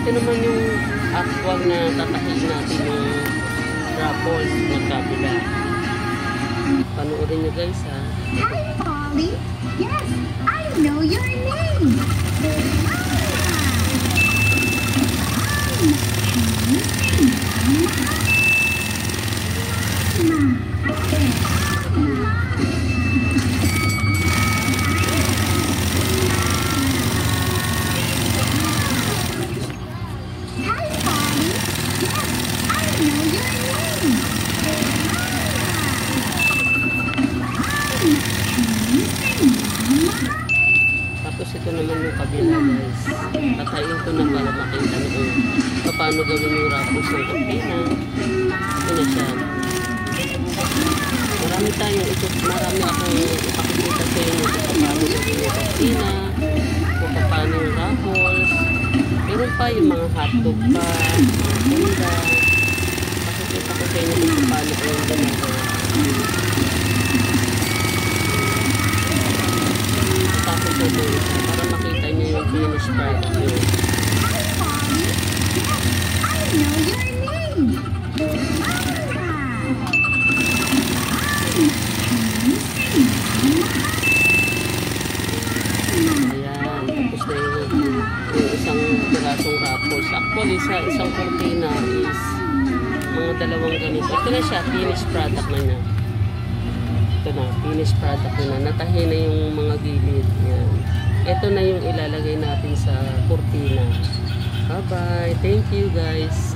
Ito naman yung actual na tatahin natin yung raffles ng kabila. Panoorin nyo guys ha. Hi Polly! Yes, I know your name! Tapos ito naman yung kabila guys. Tatayin ko na para makita nyo kung paano gawin yung raffles ng kurtina. Ito na siya. Marami akong ipakikita sa inyo kung paano gawin yung kurtina, kung paano yung raffles. Meron pa yung mga hotdog pa, mga bunda. Pakikita ko sa inyo kung paano ko yung ginagawa. Tapos ito, para makita niyo yung finish product nyo. Ayan, tapos na yung isang pirasong raffles. Actually, sa isang kurtina is mga dalawang ganito. Ito na siya, finished product na niya. Ito na, finished product na. Natahi na yung mga gilid. Yan. Ito na yung ilalagay natin sa kurtina. Bye-bye. Thank you guys.